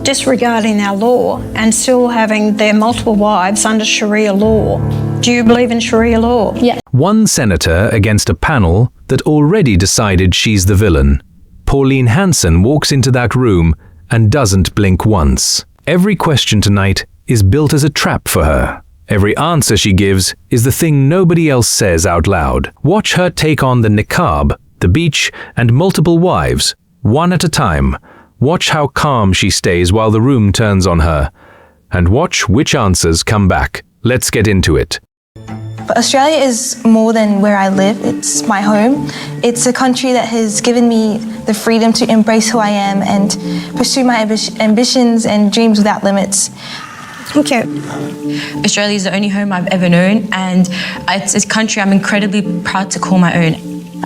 disregarding our law and still having their multiple wives under Sharia law. Do you believe in Sharia law? Yeah. One senator against a panel that already decided she's the villain. Pauline Hanson walks into that room and doesn't blink once. Every question tonight is built as a trap for her. Every answer she gives is the thing nobody else says out loud. Watch her take on the niqab, the beach, and multiple wives, one at a time. Watch how calm she stays while the room turns on her. And watch which answers come back. Let's get into it. But Australia is more than where I live. It's my home. It's a country that has given me the freedom to embrace who I am and pursue my ambitions and dreams without limits. Thank you. Australia is the only home I've ever known, and it's a country I'm incredibly proud to call my own.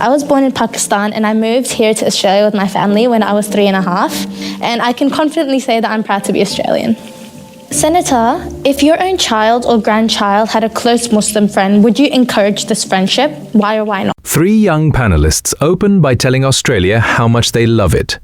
I was born in Pakistan and I moved here to Australia with my family when I was 3.5, and I can confidently say that I'm proud to be Australian. Senator, if your own child or grandchild had a close Muslim friend, would you encourage this friendship? Why or why not? 3 young panelists open by telling Australia how much they love it.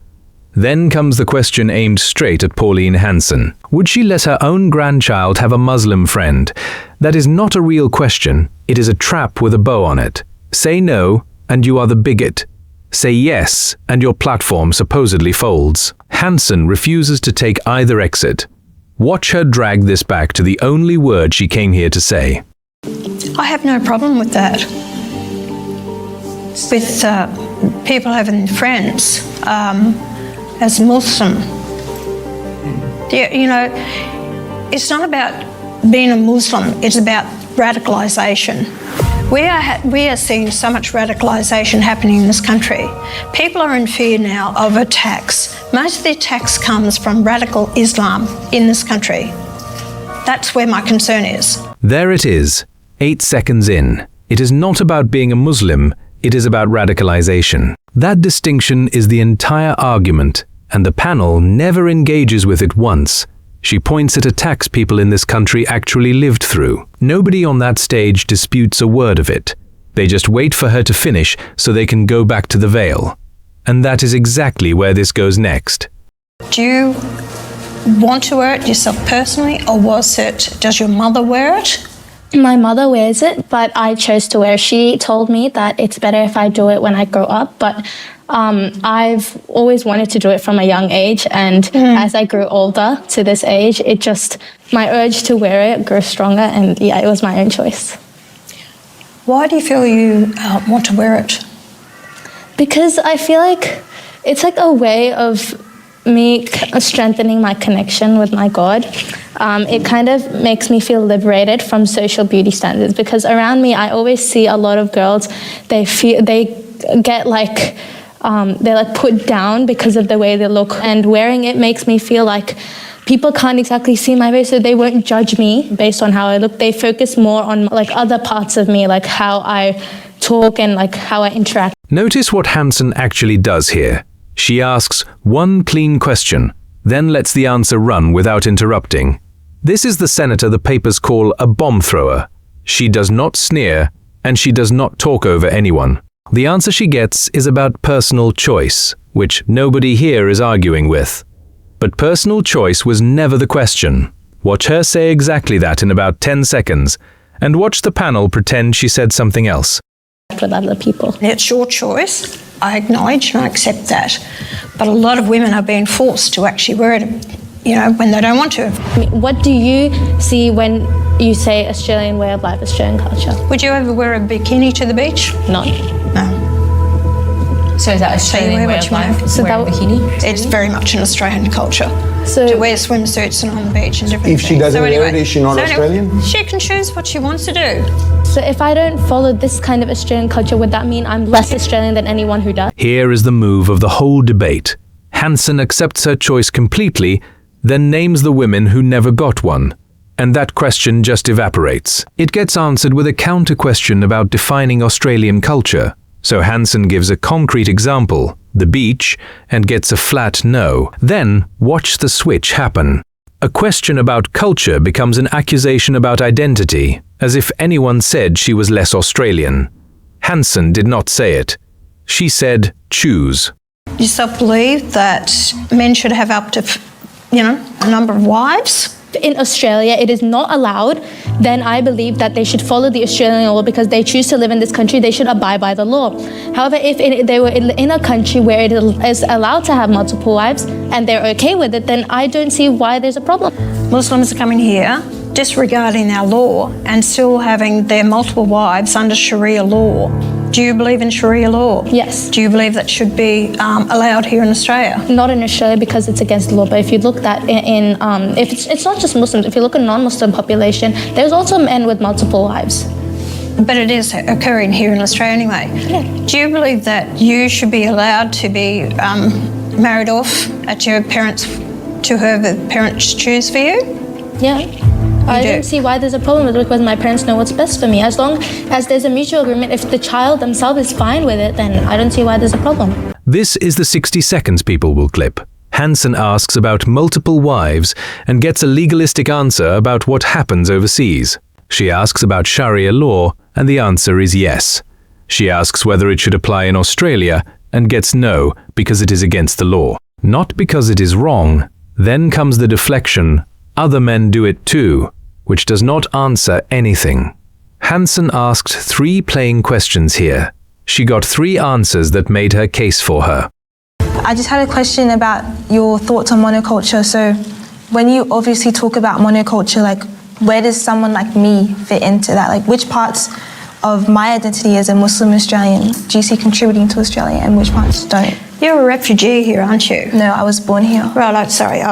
Then comes the question aimed straight at Pauline Hanson. Would she let her own grandchild have a Muslim friend? That is not a real question. It is a trap with a bow on it. Say no, and you are the bigot. Say yes, and your platform supposedly folds. Hanson refuses to take either exit. Watch her drag this back to the only word she came here to say. I have no problem with that. With people having friends as Muslim. You know, it's not about being a Muslim, it's about radicalisation. We are seeing so much radicalisation happening in this country. People are in fear now of attacks. Most of the attacks comes from radical Islam in this country. That's where my concern is. There it is, 8 seconds in. It is not about being a Muslim, it is about radicalization. That distinction is the entire argument, and the panel never engages with it once. She points at attacks people in this country actually lived through. Nobody on that stage disputes a word of it. They just wait for her to finish so they can go back to the veil. And that is exactly where this goes next. Do you want to wear it yourself personally, or does your mother wear it? My mother wears it, but I chose to wear it. She told me that it's better if I do it when I grow up, but I've always wanted to do it from a young age, and as I grew older to this age, my urge to wear it grew stronger, and yeah, it was my own choice. Why do you feel you want to wear it? Because I feel like it's like a way of me strengthening my connection with my God. It kind of makes me feel liberated from social beauty standards, because around me I always see a lot of girls, they get like they're like put down because of the way they look, and wearing it makes me feel like people can't exactly see my face, so they won't judge me based on how I look. They focus more on like other parts of me, like how I talk and like how I interact. Notice what Hanson actually does here. She asks one clean question, then lets the answer run without interrupting. This is the senator the papers call a bomb thrower. She does not sneer, and she does not talk over anyone. The answer she gets is about personal choice, which nobody here is arguing with. But personal choice was never the question. Watch her say exactly that in about 10 seconds, and watch the panel pretend she said something else. With other people. It's your choice. I acknowledge and I accept that. But a lot of women are being forced to actually wear it, you know, when they don't want to. What do you see when you say Australian way of life, Australian culture? Would you ever wear a bikini to the beach? No. No. So is that Australian way of life? So wearing a bikini? It's very much an Australian culture. So to wear swimsuits and on the beach and different if things. she doesn't wear it, is she not Australian? She can choose what she wants to do. So if I don't follow this kind of Australian culture, would that mean I'm less Australian than anyone who does? Here is the move of the whole debate. Hanson accepts her choice completely, then names the women who never got one. And that question just evaporates. It gets answered with a counter-question about defining Australian culture. So Hanson gives a concrete example, the beach, and gets a flat no. Then, watch the switch happen. A question about culture becomes an accusation about identity, as if anyone said she was less Australian. Hanson did not say it. She said, choose. You still believe that men should have up to a number of wives. In Australia, it is not allowed, then I believe that they should follow the Australian law because they choose to live in this country, they should abide by the law. However, if they were in a country where it is allowed to have multiple wives and they're okay with it, then I don't see why there's a problem. Muslims are coming here, disregarding our law and still having their multiple wives under Sharia law. Do you believe in Sharia law? Yes. Do you believe that should be allowed here in Australia? Not in Australia because it's against the law, but if you look at if it's not just Muslims, if you look at non-Muslim population, there's also men with multiple wives. But it is occurring here in Australia anyway. Yeah. Do you believe that you should be allowed to be married off at your parents, to whoever parents choose for you? Yeah. I don't see why there's a problem with it because my parents know what's best for me. As long as there's a mutual agreement, if the child themselves is fine with it, then I don't see why there's a problem. This is the 60 seconds people will clip. Hanson asks about multiple wives and gets a legalistic answer about what happens overseas. She asks about Sharia law, and the answer is yes. She asks whether it should apply in Australia and gets no because it is against the law, not because it is wrong. Then comes the deflection, other men do it too, which does not answer anything. Hanson asked 3 plain questions here. She got 3 answers that made her case for her. I just had a question about your thoughts on monoculture. So when you obviously talk about monoculture, like where does someone like me fit into that? Like which parts of my identity as a Muslim Australian do you see contributing to Australia and which parts don't? You're a refugee here, aren't you? No, I was born here. Right, sorry.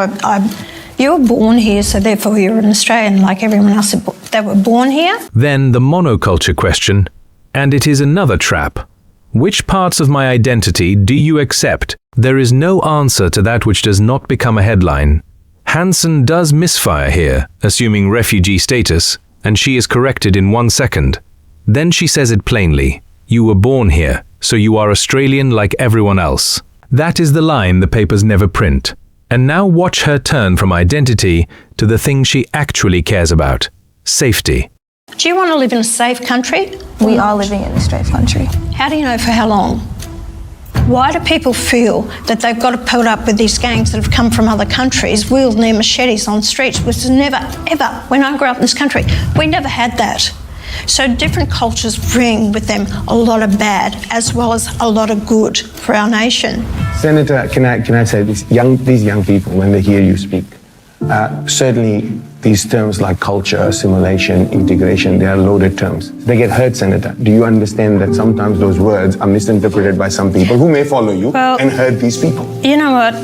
You were born here, so therefore you're an Australian like everyone else that were born here. Then the monoculture question, and it is another trap. Which parts of my identity do you accept? There is no answer to that which does not become a headline. Hanson does misfire here, assuming refugee status, and she is corrected in 1 second. Then she says it plainly. You were born here, so you are Australian like everyone else. That is the line the papers never print. And now watch her turn from identity to the thing she actually cares about, safety. Do you want to live in a safe country? We are living in a safe country. How do you know for how long? Why do people feel that they've got to put up with these gangs that have come from other countries, wielding their machetes on streets, which is never, ever, when I grew up in this country, we never had that. So different cultures bring with them a lot of bad as well as a lot of good for our nation. Senator, can I say this? These young people, when they hear you speak, certainly these terms like culture, assimilation, integration, they are loaded terms. They get hurt, Senator. Do you understand that sometimes those words are misinterpreted by some people who may follow you and hurt these people? You know what?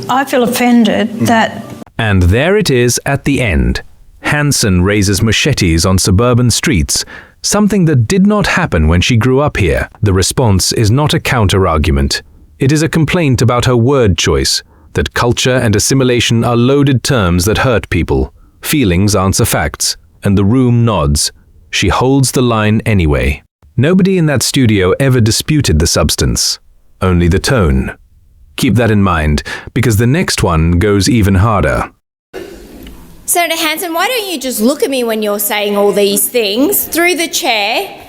I feel offended that... And there it is at the end. Hanson raises machetes on suburban streets, something that did not happen when she grew up here. The response is not a counter-argument. It is a complaint about her word choice, that culture and assimilation are loaded terms that hurt people. Feelings answer facts, and the room nods. She holds the line anyway. Nobody in that studio ever disputed the substance, only the tone. Keep that in mind, because the next one goes even harder. Senator Hanson, why don't you just look at me when you're saying all these things through the chair?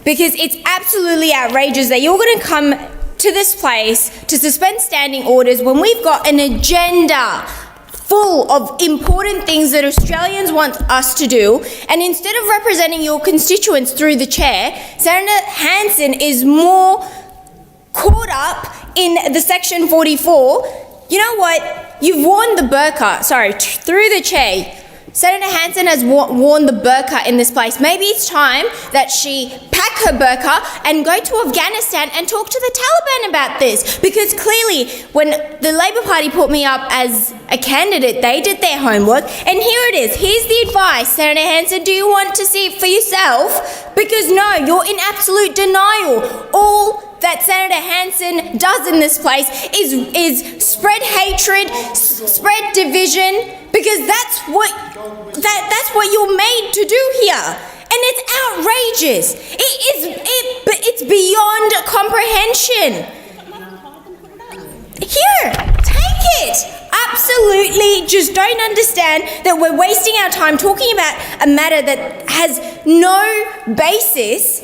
Because it's absolutely outrageous that you're going to come to this place to suspend standing orders when we've got an agenda full of important things that Australians want us to do, and instead of representing your constituents through the chair, Senator Hanson is more caught up in the Section 44. You know what? You've worn the burqa, through the chair. Senator Hanson has worn the burqa in this place. Maybe it's time that she pack her burqa and go to Afghanistan and talk to the Taliban about this. Because clearly, when the Labor Party put me up as a candidate, they did their homework. And here it is. Here's the advice, Senator Hanson. Do you want to see it for yourself? Because no, you're in absolute denial. All that Senator Hanson does in this place is spread hatred, spread division, because that's what you're made to do here, and it's outrageous. It's beyond comprehension. Here, take it. Absolutely, just don't understand that we're wasting our time talking about a matter that has no basis.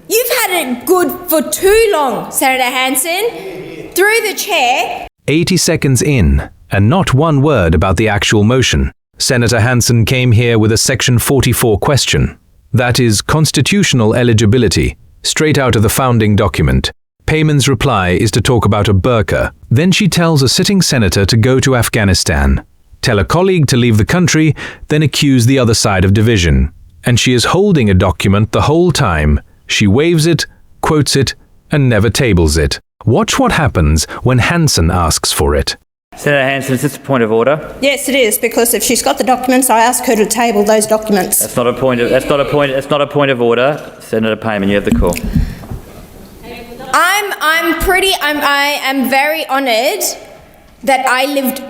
You've had it good for too long, Senator Hanson. Through the chair. 80 seconds in, and not one word about the actual motion. Senator Hanson came here with a Section 44 question. That is constitutional eligibility, straight out of the founding document. Payman's reply is to talk about a burqa. Then she tells a sitting senator to go to Afghanistan, tell a colleague to leave the country, then accuse the other side of division. And she is holding a document the whole time. She waves it, quotes it, and never tables it. Watch what happens when Hanson asks for it. Senator Hanson, is this a point of order? Yes, it is, because if she's got the documents, I ask her to table those documents. That's not a point of order. Senator Payman, you have the call. I am very honoured that I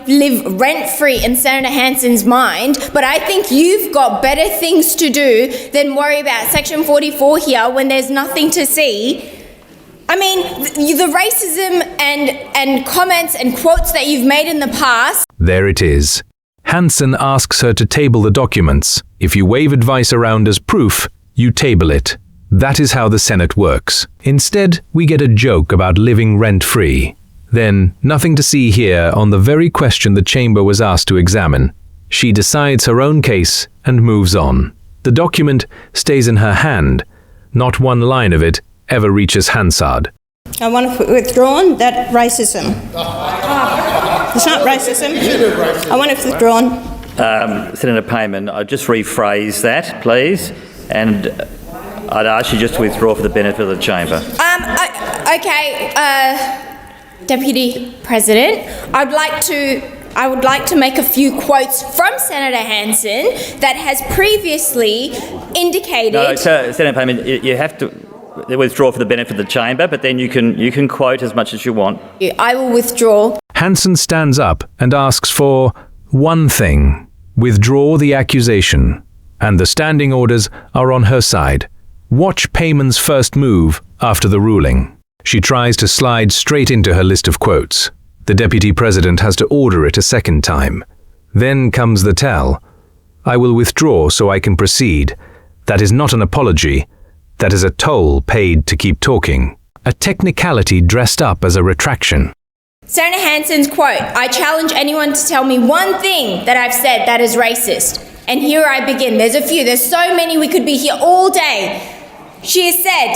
live rent-free in Senator Hanson's mind, but I think you've got better things to do than worry about Section 44 here when there's nothing to see. I mean, the racism and comments and quotes that you've made in the past. There it is. Hanson asks her to table the documents. If you wave advice around as proof, you table it. That is how the Senate works. Instead, we get a joke about living rent-free. Then, nothing to see here on the very question the chamber was asked to examine. She decides her own case and moves on. The document stays in her hand. Not one line of it ever reaches Hansard. I want to withdrawn that racism. It's not racism. I want it withdrawn. Senator Payman, I'd just rephrase that, please, and I'd ask you just to withdraw for the benefit of the chamber. Deputy President, I would like to make a few quotes from Senator Hanson that has previously indicated. No, Senator Payman, you have to withdraw for the benefit of the chamber, but then you can quote as much as you want. I will withdraw. Hanson stands up and asks for one thing: withdraw the accusation. And the standing orders are on her side. Watch Payman's first move after the ruling. She tries to slide straight into her list of quotes. The Deputy President has to order it a second time. Then comes the tell. I will withdraw so I can proceed. That is not an apology. That is a toll paid to keep talking. A technicality dressed up as a retraction. Senator Hanson's quote, I challenge anyone to tell me one thing that I've said that is racist. And here I begin. There's a few. There's so many. We could be here all day. She has said,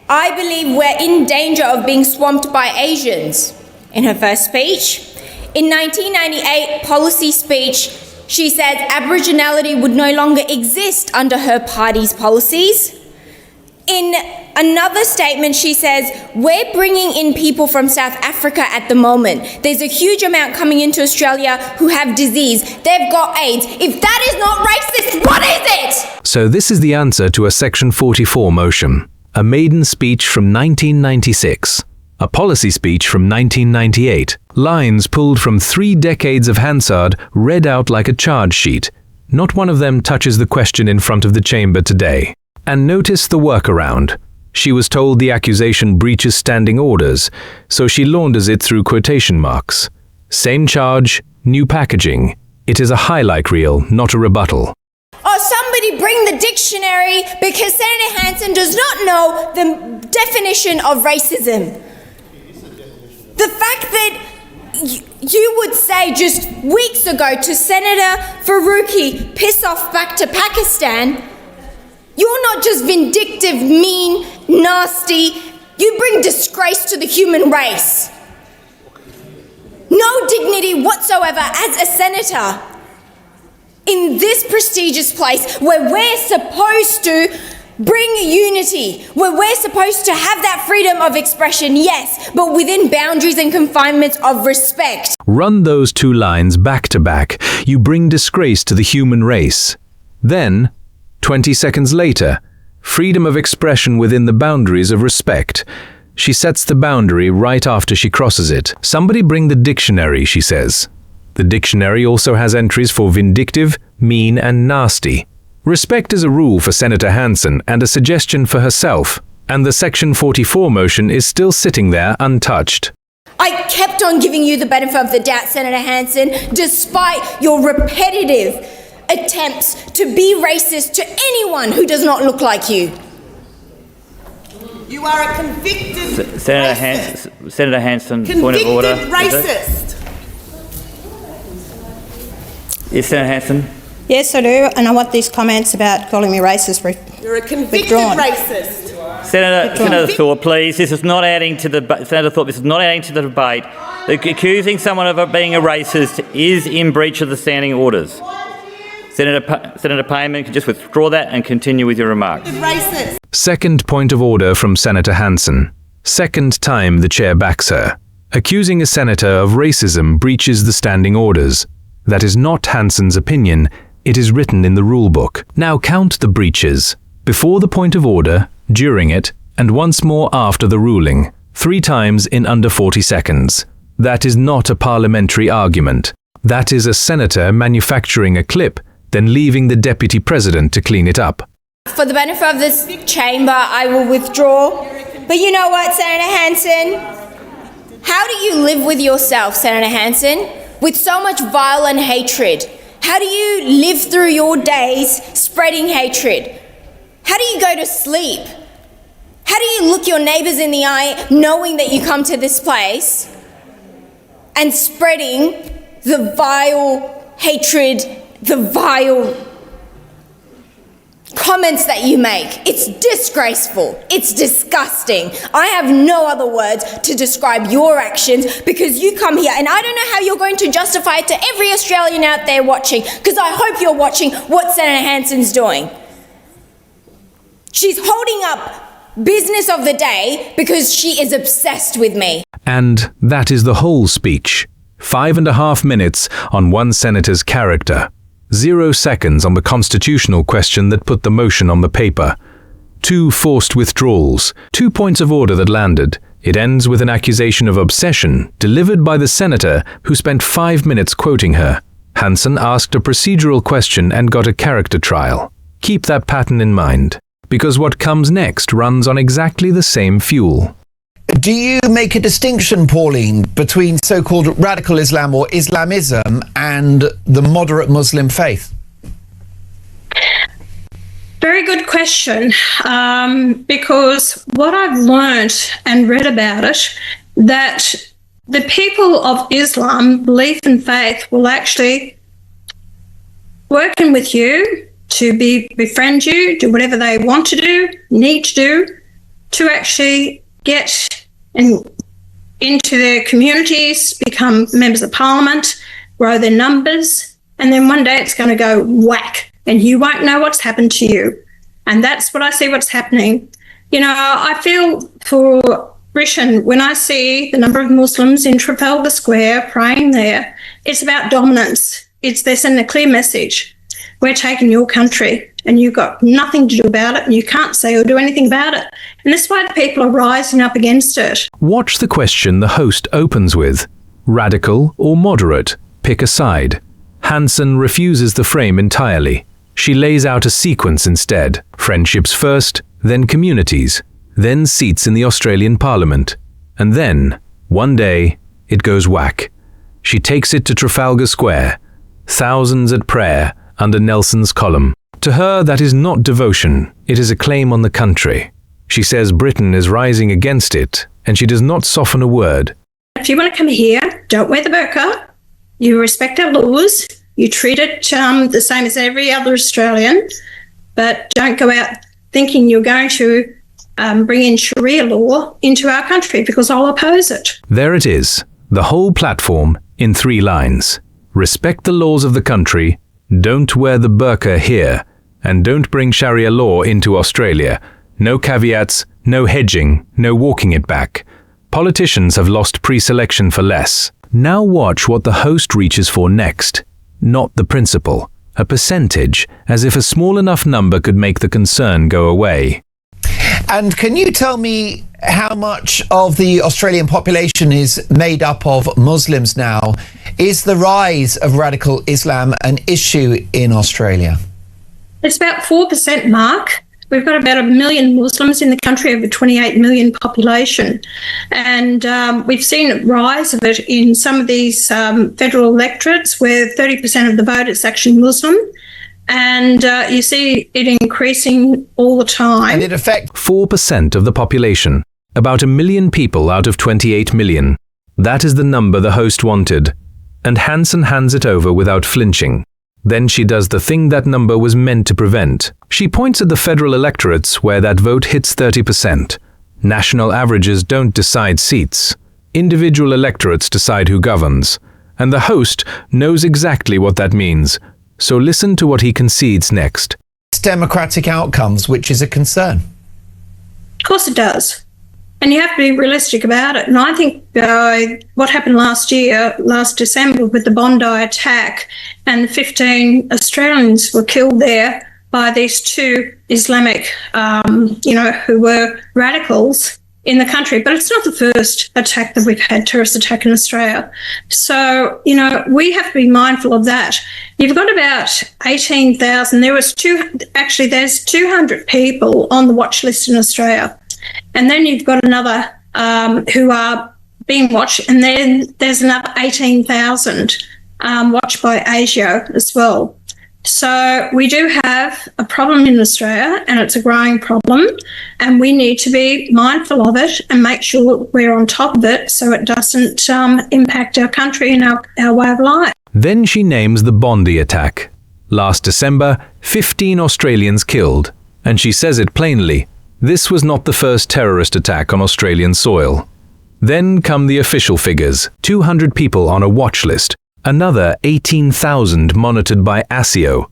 I believe we're in danger of being swamped by Asians. In her first speech. In 1998 policy speech, she said Aboriginality would no longer exist under her party's policies. In another statement, she says, we're bringing in people from South Africa at the moment. There's a huge amount coming into Australia who have disease. They've got AIDS. If that is not racist, what is it? So this is the answer to a Section 44 motion. A maiden speech from 1996. A policy speech from 1998. Lines pulled from 3 decades of Hansard read out like a charge sheet. Not one of them touches the question in front of the chamber today. And notice the workaround. She was told the accusation breaches standing orders, so she launders it through quotation marks. Same charge, new packaging. It is a highlight reel, not a rebuttal. Oh, somebody bring the dictionary because Senator Hanson does not know the definition of racism. The fact that you would say just weeks ago to Senator Faruqi, piss off back to Pakistan. You're not just vindictive, mean, nasty. You bring disgrace to the human race. No dignity whatsoever as a senator in this prestigious place where we're supposed to bring unity, where we're supposed to have that freedom of expression, yes, but within boundaries and confinements of respect. Run those 2 lines back to back. You bring disgrace to the human race. Then, 20 seconds later, freedom of expression within the boundaries of respect. She sets the boundary right after she crosses it. Somebody bring the dictionary, she says. The dictionary also has entries for vindictive, mean, and nasty. Respect is a rule for Senator Hanson and a suggestion for herself, and the Section 44 motion is still sitting there untouched. I kept on giving you the benefit of the doubt, Senator Hanson, despite your repetitive attempts to be racist to anyone who does not look like you. You are a convicted Senator Hanson, point of order. Convicted racist. Yes, Senator Hanson. Yes, I do, and I want these comments about calling me racist You're a convicted withdrawn. racist. Senator Thorpe, please. This is not adding to the Senator Thorpe. This is not adding to the debate. Accusing someone of being a racist is in breach of the standing orders. Senator Payman can just withdraw that and continue with your remarks. Racist. Second point of order from Senator Hanson. Second time the chair backs her. Accusing a senator of racism breaches the standing orders. That is not Hanson's opinion. It is written in the rule book. Now count the breaches. Before the point of order, during it, and once more after the ruling. 3 times in under 40 seconds. That is not a parliamentary argument. That is a senator manufacturing a clip, then leaving the deputy president to clean it up. For the benefit of this chamber, I will withdraw. But you know what, Senator Hanson? How do you live with yourself, Senator Hanson, with so much violent hatred? How do you live through your days spreading hatred? How do you go to sleep? How do you look your neighbours in the eye knowing that you come to this place and spreading the vile hatred, the vile comments that you make? It's disgraceful. It's disgusting. I have no other words to describe your actions because you come here and I don't know how you're going to justify it to every Australian out there watching, because I hope you're watching what Senator Hanson's doing. She's holding up business of the day because she is obsessed with me. And that is the whole speech. 5.5 minutes on one senator's character. 0 seconds on the constitutional question that put the motion on the paper. 2 forced withdrawals. 2 points of order that landed. It ends with an accusation of obsession delivered by the senator who spent 5 minutes quoting her. Hanson asked a procedural question and got a character trial. Keep that pattern in mind, because what comes next runs on exactly the same fuel. Do you make a distinction, Pauline, between so-called radical Islam or Islamism and the moderate Muslim faith? Very good question, because what I've learnt and read about it, that the people of Islam, belief and faith, will actually working with you to befriend you, do whatever they want to do, need to do, to actually get into their communities, become members of parliament, grow their numbers, and then one day it's going to go whack and you won't know what's happened to you. And that's what I see what's happening. You know, I feel for Britain, when I see the number of Muslims in Trafalgar Square praying there, it's about dominance. They're sending a clear message. We're taking your country and you've got nothing to do about it and you can't say or do anything about it. And that's why the people are rising up against it. Watch the question the host opens with. Radical or moderate? Pick a side. Hanson refuses the frame entirely. She lays out a sequence instead. Friendships first, then communities, then seats in the Australian Parliament. And then, one day, it goes whack. She takes it to Trafalgar Square. Thousands at prayer under Nelson's column. To her, that is not devotion. It is a claim on the country. She says Britain is rising against it, and she does not soften a word. If you want to come here, don't wear the burqa. You respect our laws. You treat it the same as every other Australian, but don't go out thinking you're going to bring in Sharia law into our country, because I'll oppose it. There it is, the whole platform in 3 lines. Respect the laws of the country, don't wear the burqa here, and don't bring Sharia law into Australia. No caveats, no hedging, no walking it back. Politicians have lost pre-selection for less. Now watch what the host reaches for next. Not the principle, a percentage, as if a small enough number could make the concern go away. And can you tell me how much of the Australian population is made up of Muslims now? Is the rise of radical Islam an issue in Australia? It's about 4%, Mark. We've got about 1 million Muslims in the country, over 28 million population. And we've seen a rise of it in some of these federal electorates where 30% of the vote is actually Muslim. And you see it increasing all the time. And it affects 4% of the population, about 1 million people out of 28 million. That is the number the host wanted. And Hanson hands it over without flinching. Then she does the thing that number was meant to prevent. She points at the federal electorates where that vote hits 30%. National averages don't decide seats. Individual electorates decide who governs. And the host knows exactly what that means. So listen to what he concedes next. Democratic outcomes, which is a concern. Of course it does. And you have to be realistic about it. And I think what happened last December with the Bondi attack, and the 15 Australians were killed there by these two Islamic, who were radicals in the country. But it's not the first attack that we've had, terrorist attack in Australia. So, we have to be mindful of that. You've got about 18,000. There's 200 people on the watch list in Australia. And then you've got another who are being watched, and then there's another 18,000 watched by ASIO as well. So we do have a problem in Australia, and it's a growing problem, and we need to be mindful of it and make sure we're on top of it so it doesn't impact our country and our way of life. Then she names the Bondi attack. Last December, 15 Australians killed, and she says it plainly. This was not the first terrorist attack on Australian soil. Then come the official figures, 200 people on a watch list, another 18,000 monitored by ASIO.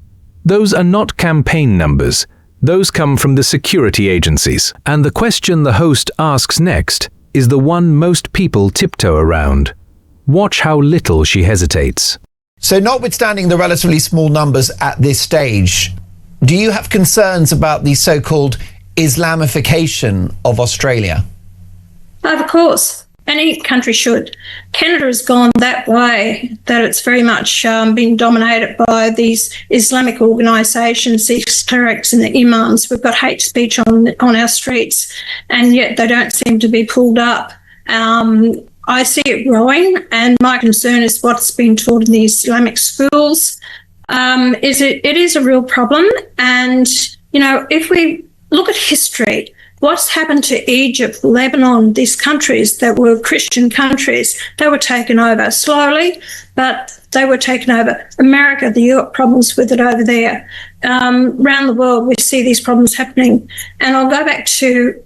Those are not campaign numbers. Those come from the security agencies. And the question the host asks next is the one most people tiptoe around. Watch how little she hesitates. So notwithstanding the relatively small numbers at this stage, do you have concerns about the so-called Islamification of Australia? Of course, any country should. Canada has gone that way, that it's very much been dominated by these Islamic organisations, these clerics and the imams. We've got hate speech on our streets, and yet they don't seem to be pulled up. I see it growing, and my concern is what's been taught in the Islamic schools. It is a real problem, and if we look at history, what's happened to Egypt, Lebanon, these countries that were Christian countries, they were taken over slowly, but they were taken over. America, the problems with it over there. Around the world, we see these problems happening. And I'll go back to,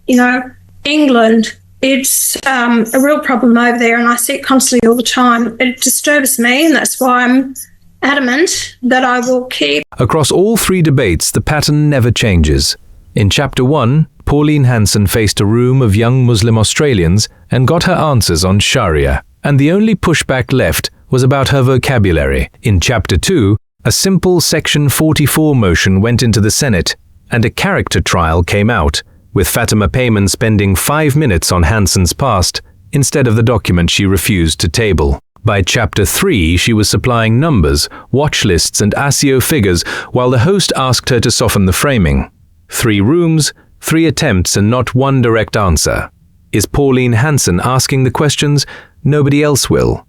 England. It's a real problem over there, and I see it constantly all the time. It disturbs me, and that's why I'm adamant that I will keep. Across all three debates, the pattern never changes. In Chapter 1, Pauline Hanson faced a room of young Muslim Australians and got her answers on Sharia, and the only pushback left was about her vocabulary. In Chapter 2, a simple Section 44 motion went into the Senate, and a character trial came out, with Fatima Payman spending 5 minutes on Hanson's past instead of the document she refused to table. By Chapter 3, she was supplying numbers, watch lists and ASIO figures, while the host asked her to soften the framing. 3 rooms, 3 attempts and not one direct answer. Is Pauline Hanson asking the questions? Nobody else will.